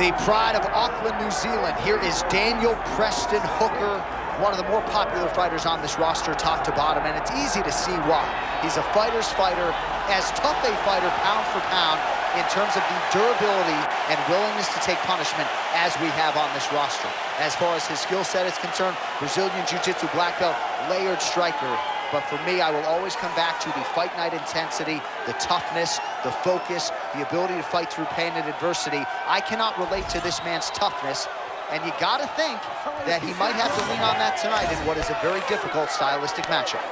The pride of Auckland, New Zealand. Here is Daniel Preston Hooker, one of the more popular fighters on this roster, top to bottom, and it's easy to see why. He's a fighter's fighter, as tough a fighter pound for pound in terms of the durability and willingness to take punishment as we have on this roster. As far as his skill set is concerned, Brazilian Jiu-Jitsu black belt, layered striker. But for me, I will always come back to the fight night intensity, the toughness, the focus, the ability to fight through pain and adversity. I cannot relate to this man's toughness, and you gotta think that he might have to lean on that tonight in what is a very difficult stylistic matchup.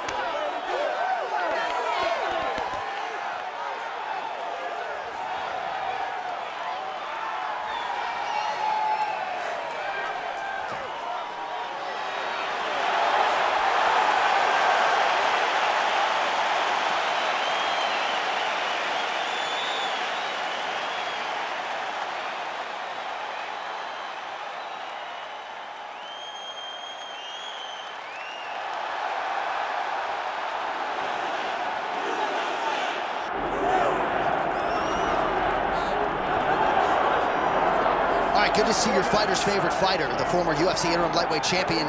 Good to see your fighter's favorite fighter, the former UFC interim lightweight champion,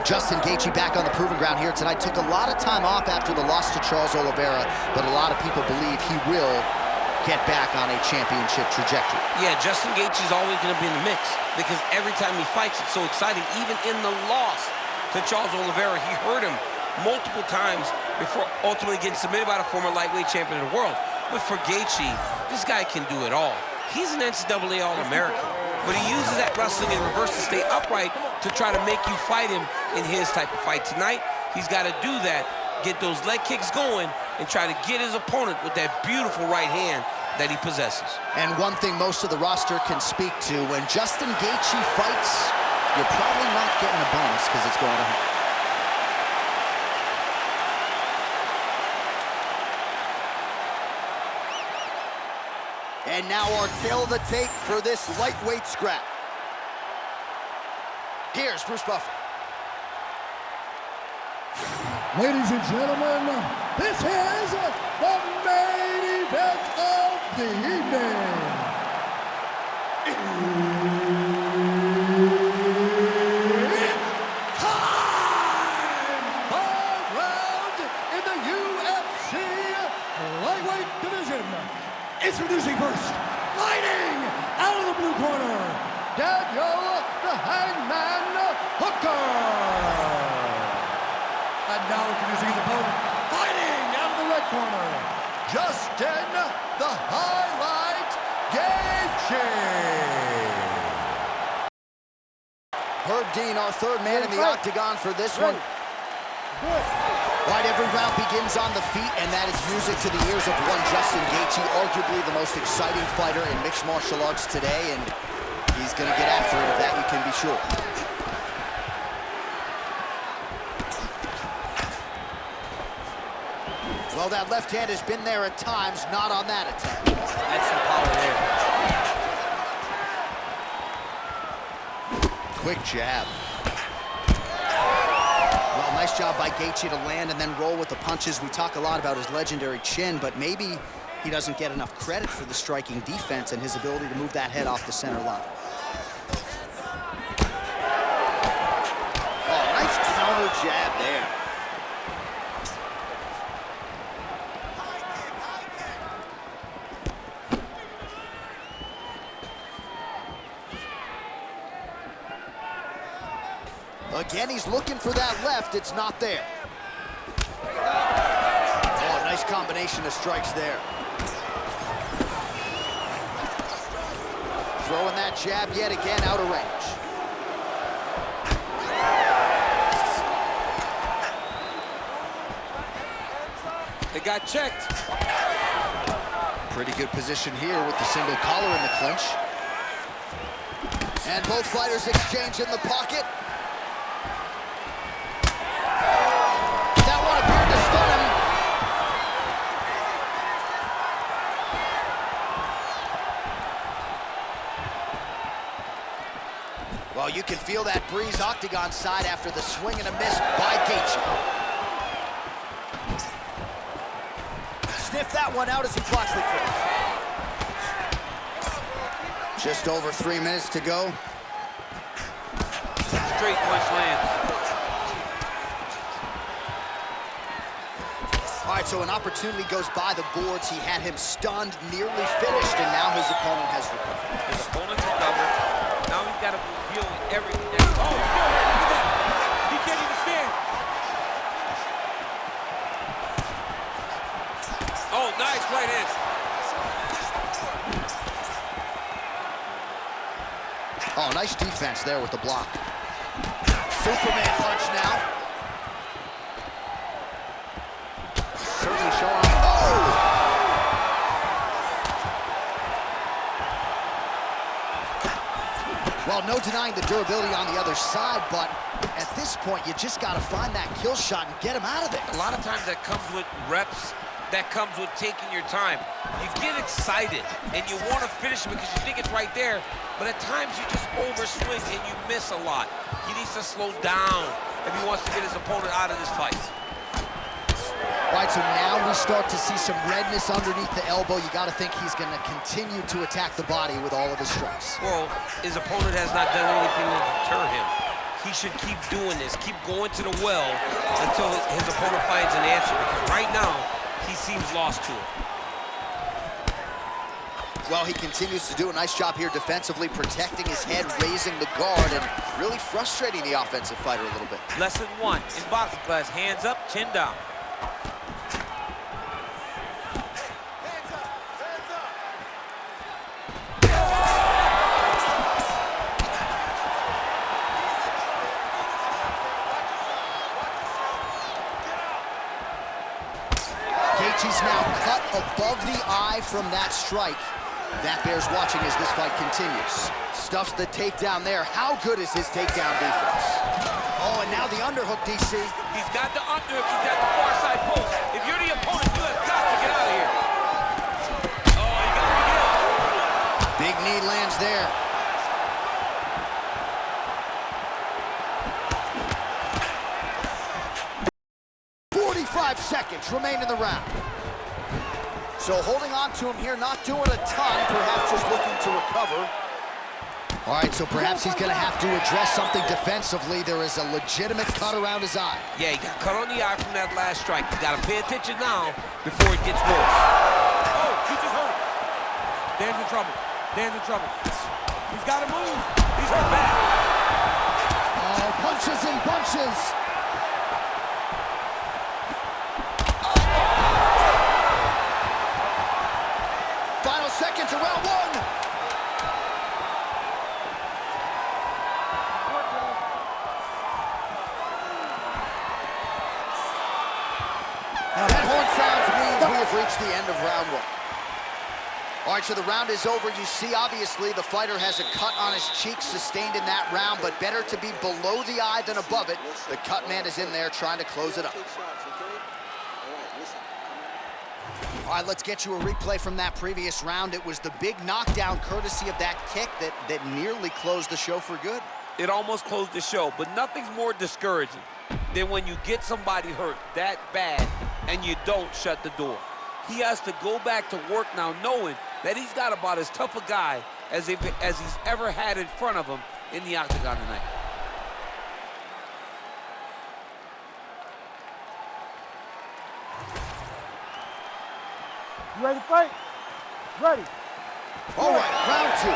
Justin Gaethje, back on the proving ground here tonight. Took a lot of time off after the loss to Charles Oliveira, but a lot of people believe he will get back on a championship trajectory. Yeah, Justin Gaethje is always going to be in the mix because every time he fights, it's so exciting. Even in the loss to Charles Oliveira, he hurt him multiple times before ultimately getting submitted by the former lightweight champion of the world. But for Gaethje, this guy can do it all. He's an NCAA All-American. But he uses that wrestling in reverse to stay upright to try to make you fight him in his type of fight. Tonight, he's got to do that, get those leg kicks going, and try to get his opponent with that beautiful right hand that he possesses. And one thing most of the roster can speak to, when Justin Gaethje fights, you're probably not getting a bonus because it's going to hurt. And now our tail of the tape for this lightweight scrap. Here's Bruce Buffer. Ladies and gentlemen, this is the main event of the evening. It's time! 5 rounds in the UFC lightweight division. Introducing first, fighting out of the blue corner, Daniel the Hangman Hooker. And now introducing his opponent, fighting out of the red corner, Justin the Highlight Gaethje. Herb Dean, our third man in the octagon for this one. Right, every round begins on the feet, and that is music to the ears of one Justin Gaethje, arguably the most exciting fighter in mixed martial arts today, and he's going to get after it, of that you can be sure. Well, that left hand has been there at times, not on that attack. That's some power there. Quick jab. Nice job by Gaethje to land and then roll with the punches. We talk a lot about his legendary chin, but maybe he doesn't get enough credit for the striking defense and his ability to move that head off the center line. Oh, nice counter jab there. Again, he's looking for that left. It's not there. Oh, nice combination of strikes there. Throwing that jab yet again out of range. They got checked. Pretty good position here with the single collar in the clinch. And both fighters exchange in the pocket. Well, you can feel that breeze octagon side after the swing and a miss by Gaethje. Sniff that one out as he blocks the kick. Just over 3 minutes to go. Straight punch lands. All right, so an opportunity goes by the boards. He had him stunned, nearly finished, and now his opponent has recovered. His opponent's recovered. Now he's got to deal with everything. Oh, look at that. He can't even stand. Oh, nice right hand. Oh, nice defense there with the block. Superman punch now. Certainly showing. Oh! Well, no denying the durability on the other side, but at this point, you just got to find that kill shot and get him out of there. A lot of times that comes with reps. That comes with taking your time. You get excited, and you want to finish it because you think it's right there, but at times you just overswing and you miss a lot. He needs to slow down if he wants to get his opponent out of this fight. All right, so now we start to see some redness underneath the elbow. You got to think he's going to continue to attack the body with all of his strikes. Well, his opponent has not done anything to deter him. He should keep doing this, keep going to the well until his opponent finds an answer, because right now, he seems lost to it. Well, he continues to do a nice job here defensively, protecting his head, raising the guard, and really frustrating the offensive fighter a little bit. Lesson 1 in boxing class: hands up, chin down. Gaethje's now cut above the eye from that strike. That bears watching as this fight continues. Stuffs the takedown there. How good is his takedown defense? Oh, and now the underhook, DC. He's got the underhook, he's got the far side post. If you're the opponent, you have got to get out of here. Oh, you got to get out. Big knee lands there. Seconds remain in the round. So holding on to him here, not doing a ton, perhaps just looking to recover. All right, so perhaps he's gonna have to address something defensively. There is a legitimate cut around his eye. Yeah, he got cut on the eye from that last strike. You gotta pay attention now before it gets worse. Oh, he just hurt. Dan's in trouble. Dan's in trouble. He's gotta move. He's hurt bad. Oh, punches and bunches. Seconds of round 1. That horn sounds means we have reached the end of round 1. All right, so the round is over. You see, obviously, the fighter has a cut on his cheek sustained in that round, but better to be below the eye than above it. The cut man is in there trying to close it up. All right, let's get you a replay from that previous round. It was the big knockdown courtesy of that kick that nearly closed the show for good. It almost closed the show, but nothing's more discouraging than when you get somebody hurt that bad and you don't shut the door. He has to go back to work now knowing that he's got about as tough a guy as he's ever had in front of him in the octagon tonight. You ready to fight? Ready. All right, round 2.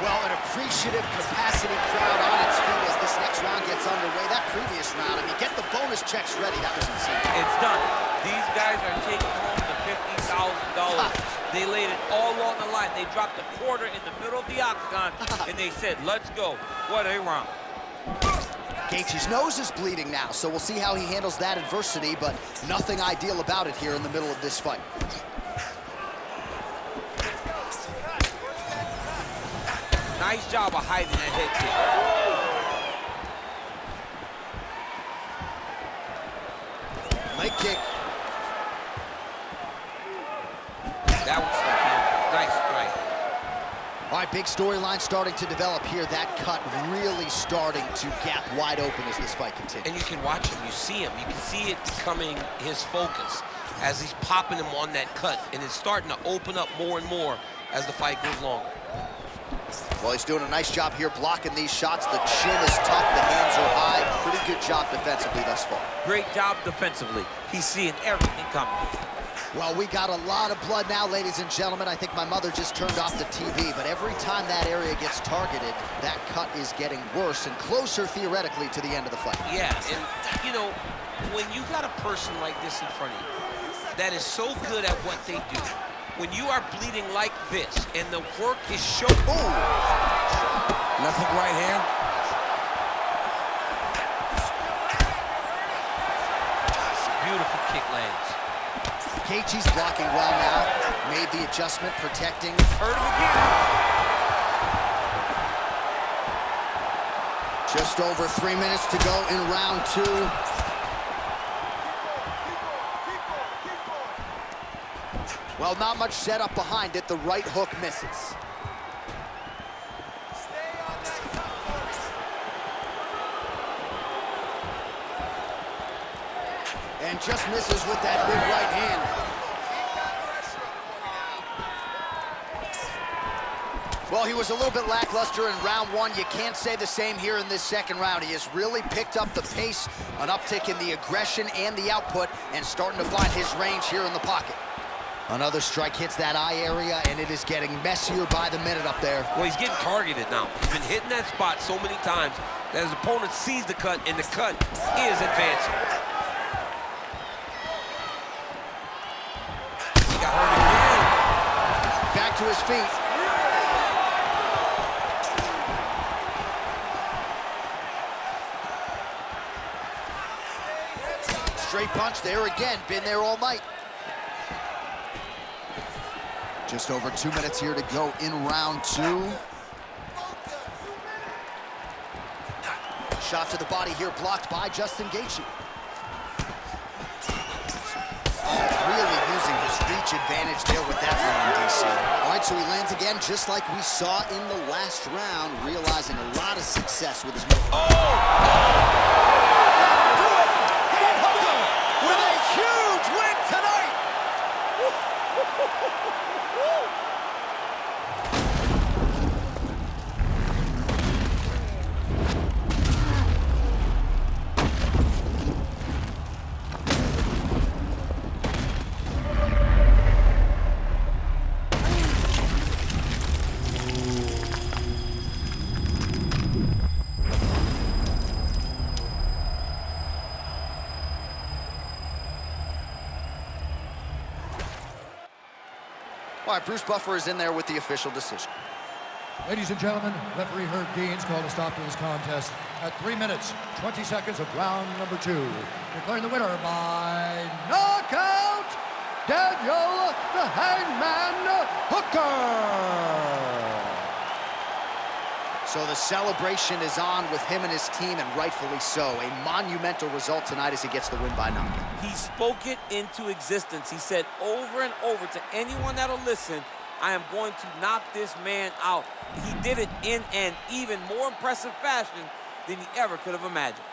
Well, an appreciative capacity crowd on its feet as this next round gets underway. That previous round, I mean, get the bonus checks ready. That was insane. It's done. These guys are taking home the $50,000. They laid it all on the line. They dropped a quarter in the middle of the octagon, and they said, let's go. What a round. Gaethje's nose is bleeding now, so we'll see how he handles that adversity, but nothing ideal about it here in the middle of this fight. Nice job of hiding that head kick. Leg kick. That was nice strike. All right, big storyline starting to develop here. That cut really starting to gap wide open as this fight continues. And you can watch him, you see him. You can see it becoming his focus as he's popping him on that cut. And it's starting to open up more and more as the fight goes longer. Well, he's doing a nice job here blocking these shots. The chin is tough, the hands are high. Pretty good job defensively thus far. Great job defensively. He's seeing everything coming. Well, we got a lot of blood now, ladies and gentlemen. I think my mother just turned off the TV, but every time that area gets targeted, that cut is getting worse and closer, theoretically, to the end of the fight. Yeah, and, you know, when you got a person like this in front of you that is so good at what they do, when you are bleeding like this and the work is shown. Ooh. Left hook right hand. Beautiful kick lands. Gaethje's blocking well now. Made the adjustment, protecting. Hurt him again. Just over 3 minutes to go in round 2. Well, not much setup behind it. The right hook misses. And just misses with that big right hand. Well, he was a little bit lackluster in round 1. You can't say the same here in this second round. He has really picked up the pace, an uptick in the aggression and the output, and starting to find his range here in the pocket. Another strike hits that eye area, and it is getting messier by the minute up there. Well, he's getting targeted now. He's been hitting that spot so many times that his opponent sees the cut, and the cut is advancing. He got hurt again. Back to his feet. Straight punch there again. Been there all night. Just over 2 minutes here to go in round 2. Shot to the body here, blocked by Justin Gaethje. Really using his reach advantage there with that one, DC. All right, so he lands again, just like we saw in the last round, realizing a lot of success with his move. With a huge win tonight! All right, Bruce Buffer is in there with the official decision. Ladies and gentlemen, referee Herb Dean's called a stop to this contest at 3 minutes, 20 seconds of round number 2. Declaring the winner by knockout, Daniel the Hangman Hooker. So the celebration is on with him and his team, and rightfully so. A monumental result tonight as he gets the win by knockout. He spoke it into existence. He said over and over to anyone that'll listen, I am going to knock this man out. He did it in an even more impressive fashion than he ever could have imagined.